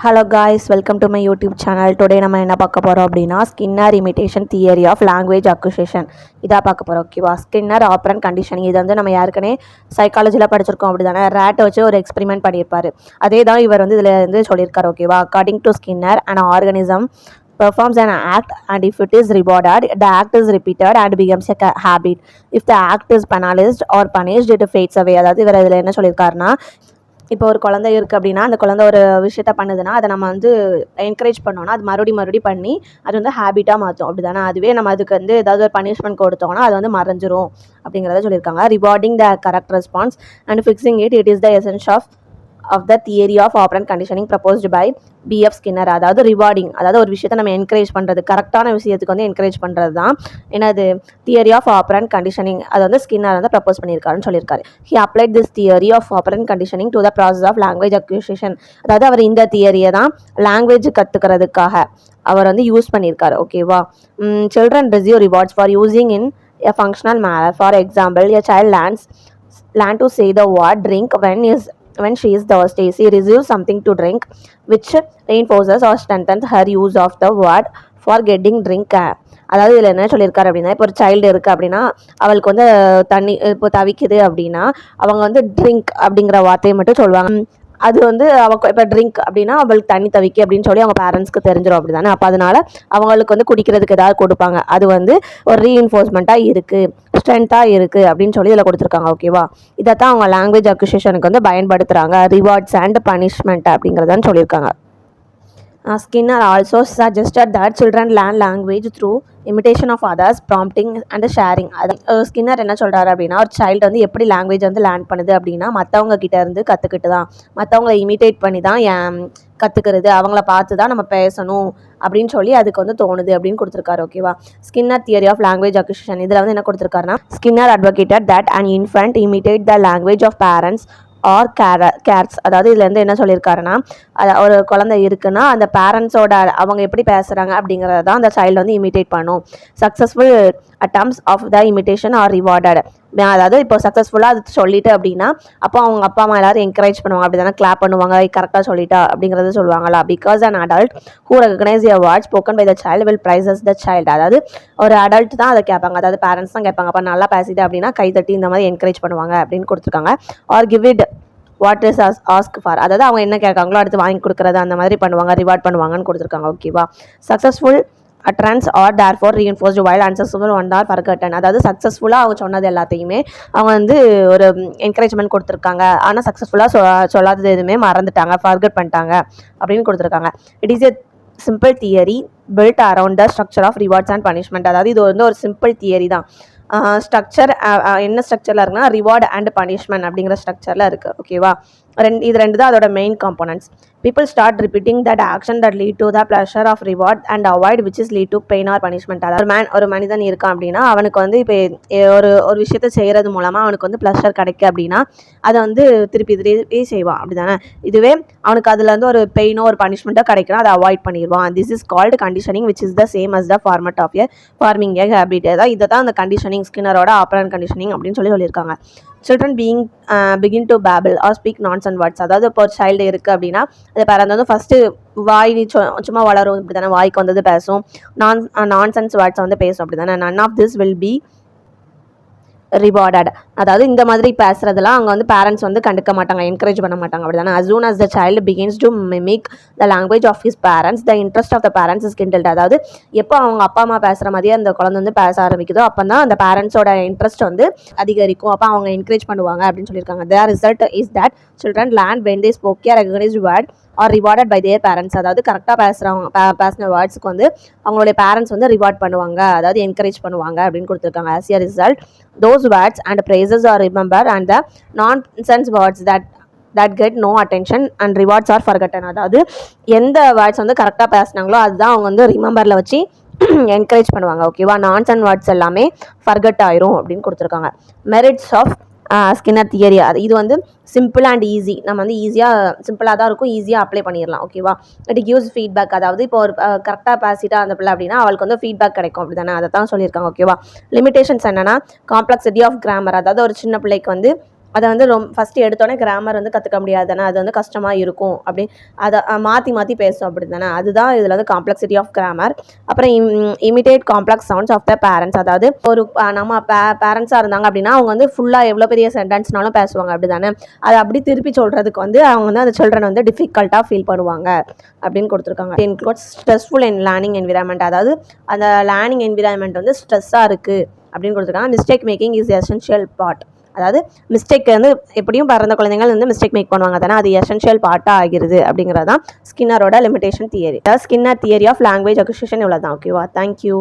Hello guys, welcome to my YouTube channel. Today நம்ம என்ன பார்க்க போகிறோம் அப்படின்னா Skinner imitation theory of language acquisition இதாக பார்க்க போகிறோம். ஓகேவா? ஸ்கின்னர் ஆப்ரண்ட் கண்டிஷனிங் இது வந்து நம்ம ஏற்கனவே சைக்காலஜியில் படிச்சிருக்கோம். அப்படி தானே ரேட்டை வச்சு ஒரு எக்ஸ்பெரிமெண்ட் பண்ணியிருப்பார். அதே தான் இவர் வந்து இதில் வந்து சொல்லியிருக்காரு. ஓகேவா? According to Skinner and organism performs an act, and if it is rewarded, the act is repeated and becomes a habit. If the act is penalized or punished, it fades away. அதாவது இவர் இதில் என்ன சொல்லியிருக்காருன்னா, இப்போ ஒரு குழந்தை இருக்குது அப்படின்னா அந்த குழந்தை ஒரு விஷயத்த பண்ணுதுன்னா அதை நம்ம வந்து என்கரேஜ் பண்ணோன்னா அது மறுபடி பண்ணி அது வந்து ஹேபிட்டாக மாற்றும். அப்படி தானே? அதுவே நம்ம அதுக்கு வந்து ஏதாவது ஒரு பனிஷ்மெண்ட் கொடுத்தோன்னா அது வந்து மறைஞ்சிரும் அப்படிங்கிறத சொல்லியிருக்காங்க. Rewarding the correct response and fixing it is the essence of the theory of operant conditioning proposed by BF Skinner. அதாவது ரிவார்டிங், அதாவது ஒரு விஷயத்தை நம்ம என்கரேஜ் பண்ணுறது, கரெக்டான விஷயத்துக்கு வந்து என்கரேஜ் பண்ணுறது தான் என்னது தியரி ஆஃப் ஆப்ரண்ட் கண்டிஷனிங். அது வந்து ஸ்கின்னர் வந்து ப்ரப்போஸ் பண்ணியிருக்காருன்னு சொல்லியிருக்காரு. He applied this theory of operant conditioning to the process of language acquisition. அதாவது அவர் இந்த தியரியை தான் லாங்குவேஜ் கற்றுக்கிறதுக்காக அவர் வந்து யூஸ் பண்ணியிருக்காரு. ஓகேவா? Children receive rewards for using in a functional manner. For example, a child learn to say the word drink when she is thirsty. She receives something to drink which reinforces or strengthens her use of the word for getting drink. அதாவது இதில் என்ன சொல்லியிருக்காரு அப்படின்னா, இப்போ ஒரு child இருக்குது அப்படின்னா அவளுக்கு வந்து தண்ணி இப்போ தவிக்குது அப்படின்னா அவங்க வந்து ட்ரிங்க் அப்படிங்கிற வார்த்தையை மட்டும் சொல்லுவாங்க. அது வந்து இப்போ ட்ரிங்க் அப்படின்னா அவளுக்கு தண்ணி தவிக்கி அப்படின்னு சொல்லி அவங்க பேரண்ட்ஸ்க்கு தெரிஞ்சிடும். அப்படி தானே? அப்போ அதனால அவங்களுக்கு வந்து குடிக்கிறதுக்கு ஏதாவது கொடுப்பாங்க. அது வந்து ஒரு ரீஇன்ஃபோர்ஸ்மெண்ட்டாக இருக்குது, ஸ்ட்ரென்த்தாக இருக்குது அப்படின்னு சொல்லி இதில் கொடுத்துருக்காங்க. ஓகேவா? இதைத்தான் அவங்க லாங்குவேஜ் அக்விசிஷனுக்கு வந்து பயன்படுத்துகிறாங்க. ரிவார்ட்ஸ் அண்ட் பனிஷ்மெண்ட் அப்படிங்கிறதான்னு சொல்லியிருக்காங்க. Skinner also suggested that children learn language through imitation of others, prompting and sharing. Skinner என்ன சொல்கிறாரு அப்படின்னா, ஒரு சைல்டு வந்து எப்படி லாங்குவேஜ் வந்து லேர்ன் பண்ணுது அப்படின்னா மற்றவங்க கிட்ட இருந்து கற்றுக்கிட்டு தான், மற்றவங்கள இமிட்டேட் பண்ணி தான் கற்றுக்கிறது, அவங்கள பார்த்து தான் நம்ம பேசணும் அப்படின்னு சொல்லி அதுக்கு வந்து தோணுது அப்படின்னு கொடுத்துருக்காரு. ஓகேவா? Skinner theory of language acquisition இதில் வந்து என்ன கொடுத்துருக்காருன்னா, Skinner advocated that an infant imitate the language of parents or cares. அதாவது இதில் வந்து என்ன சொல்லியிருக்காருன்னா, ஒரு குழந்தை இருக்குன்னா அந்த பேரண்ட்ஸோட அவங்க எப்படி பேசுகிறாங்க அப்படிங்கிறத தான் அந்த சைல்டு வந்து இமிட்டேட் பண்ணும். Successful attempts of the imitation are rewarded. அதாவது இப்போ சக்ஸஸ்ஃபுல்லாக அது சொல்லிட்டு அப்படின்னா அப்போ அவங்க அப்பா அம்மா எல்லாரும் என்கரேஜ் பண்ணுவாங்க. அப்படி தானே? கிளாப் பண்ணுவாங்க, கரெக்டாக சொல்லிட்டா அப்படிங்கிறது சொல்லுவாங்களா? Because an adult who recognise a word spoken by the child will praises the child. அதாவது ஒரு அடல்ட் தான் அதை கேட்பாங்க, அதாவது பேரண்ட்ஸ் தான் கேட்பாங்க. அப்போ நல்லா பேசிட்டு அப்படின்னா கைத்தட்டி இந்த மாதிரி என்கரேஜ் பண்ணுவாங்க அப்படின்னு கொடுத்துருக்காங்க. Or give it what is ask for. அதாவது அவங்க என்ன கேட்காங்களோ அடுத்து வாங்கி கொடுக்குறது அந்த மாதிரி பண்ணுவாங்க, ரிவார்ட் பண்ணுவாங்கன்னு கொடுத்துருக்காங்க. ஓகேவா? Successful utterances are therefore reinforced while unsuccessful ones are forgotten. அதாவது சக்ஸஸ்ஃபுல்லாக அவங்க சொன்னது எல்லாத்தையுமே அவங்க வந்து ஒரு என்கரேஜ்மெண்ட் கொடுத்துருக்காங்க. ஆனால் சக்ஸஸ்ஃபுல்லாக சொல்லாதது எதுவுமே மறந்துட்டாங்க, ஃபர்கட் பண்ணிட்டாங்க அப்படின்னு கொடுத்துருக்காங்க. It is a simple theory built around the structure of rewards and punishment. அதாவது இது வந்து ஒரு சிம்பிள் தியரி தான். ஸ்ட்ரக்சர் என்ன ஸ்ட்ரக்சரில் இருக்குன்னா ரிவார்ட் அண்ட் பனிஷ்மெண்ட் அப்படிங்கிற ஸ்ட்ரக்சரில் இருக்குது. ஓகேவா? இது ரெண்டு தான் அதோட main components. people start repeating that action that lead to the pleasure of reward and avoid which is lead to pain or punishment. அதாவது ஒரு மனிதன் இருக்கான் அப்படின்னா அவனுக்கு வந்து இப்போ ஒரு விஷயத்தை செய்கிறது மூலமாக அவனுக்கு வந்து ப்ளஷர் கிடைக்கும் அப்படின்னா அதை வந்து திருப்பி செய்வான். அப்படி தானே? இதுவே அவனுக்கு அதில் வந்து ஒரு பெயினோ ஒரு பனிஷ்மெண்ட்டோ கிடைக்கணும், அதை அவாய்ட் பண்ணிடுவான். This is called conditioning which is the same as the format of forming a habit. இதை தான் அந்த கண்டிஷனிங் ஸ்கின்னரோட ஆப்ரண்ட் கண்டிஷனிங் அப்படின்னு சொல்லியிருக்காங்க. Children begin to babble or speak nonsense words. அதாவது இப்போ ஒரு சைல்டு இருக்குது அப்படின்னா அது பேரண்ட் வந்து ஃபஸ்ட்டு வாய் சும்மா வளரும், இப்படி தானே? வாய்க்கு வந்தது பேசும், நான்சென்ஸ் வேர்ட்ஸை வந்து பேசும். அப்படி தானே? None of this will be rewarded. அதாவது இந்த மாதிரி பேசுறதெல்லாம் அவங்க வந்து பேரண்ட்ஸ் வந்து கண்டுக்க மாட்டாங்க, என்கரேஜ் பண்ண மாட்டாங்க. அப்படி தானே? as soon as the child begins to mimic the language of his parents, the interest of the parents is kindled. அதாவது எப்போ அவங்க அப்பா அம்மா பேசுகிற மாதிரியே அந்த குழந்தை வந்து பேச ஆரம்பிக்குதோ அப்போ தான் அந்த பேரண்ட்ஸோட இன்ட்ரெஸ்ட் வந்து அதிகரிக்கும். அப்போ அவங்க என்கரேஜ் பண்ணுவாங்க அப்படின்னு சொல்லியிருக்காங்க. their result is that children learn when they spoke a recognized word or rewarded by their parents. அதாவது கரெக்டாக பேசின வேர்ட்ஸுக்கு வந்து அவங்களுடைய பேரண்ட்ஸ் வந்து ரிவார்ட் பண்ணுவாங்க, அதாவது என்கரேஜ் பண்ணுவாங்க அப்படின்னு கொடுத்துருக்காங்க. As a result those words and praises are remembered and the nonsense words that get no attention and rewards are forgotten. அதாவது எந்த வேர்ட்ஸ் வந்து கரெக்டாக பேசினாங்களோ அதுதான் அவங்க வந்து ரிமெம்பரில் வச்சு என்கரேஜ் பண்ணுவாங்க. ஓகேவா? நான்சென்ஸ் வேர்ட்ஸ் எல்லாமே ஃபர்கட் ஆயிரும் அப்படின்னு கொடுத்துருக்காங்க. Merits of Skinner theory. இது வந்து சிம்பிள் அண்ட் ஈஸி. நம்ம வந்து ஈஸியாக சிம்பிளாக தான் இருக்கும், ஈஸியாக அப்ளை பண்ணிடலாம். ஓகேவா? It gives feedback. அதாவது இப்போ ஒரு கரெக்டாக பேசிட்டா அந்த பிள்ளை அப்படின்னா அவளுக்கு வந்து ஃபீட்பேக் கிடைக்கும். அப்படி தானே? அதை தான் சொல்லியிருக்காங்க. ஓகேவா? லிமிடேஷன்ஸ் என்னென்னா காம்ப்ளெக்சிட்டி ஆஃப் கிராமர். அதாவது ஒரு சின்ன பிள்ளைக்கு வந்து அதை வந்து ஃபஸ்ட்டு எடுத்தோடனே கிராமர் வந்து கற்றுக்க முடியாது தானே, அது வந்து கஷ்டமாக இருக்கும் அப்படி அதை மாற்றி மாற்றி பேசும் அப்படி தானே, அதுதான் இதில் வந்து காம்ப்ளெக்சிட்டி ஆஃப் கிராமர். அப்புறம் imitate complex sounds of the parents, அதாவது ஒரு நம்ம பேரண்ட்ஸாக இருந்தாங்க அப்படின்னா அவங்க வந்து ஃபுல்லாக எவ்வளோ பெரிய சென்டென்ஸ்னாலும் பேசுவாங்க அப்படி தானே, அதை அப்படி திருப்பி சொல்கிறதுக்கு வந்து அவங்க வந்து அந்த சில்ட்ரன் வந்து டிஃபிகல்ட்டாக ஃபீல் பண்ணுவாங்க அப்படின்னு கொடுத்துருக்காங்க. Include stressful and learning environment, அதாவது அந்த லேர்னிங் என்விரான்மெண்ட் வந்து ஸ்ட்ரெஸ்ஸாக இருக்குது அப்படின்னு கொடுத்துருக்காங்க. Mistake making is essential part, அதாவது மிஸ்டேக் வந்து எப்படியும் பிறந்த குழந்தைகள் வந்து மிஸ்டேக் மேக் பண்ணுவாங்க தானே, அது எசென்ஷியல் பார்ட்டாக ஆகிருது அப்படிங்கிறது தான் ஸ்கின்னரோட லிமிடேஷன் தியரி. அதாவது Skinner theory of language acquisition இவ்வளோ தான். ஓகேவா, தேங்க்யூ.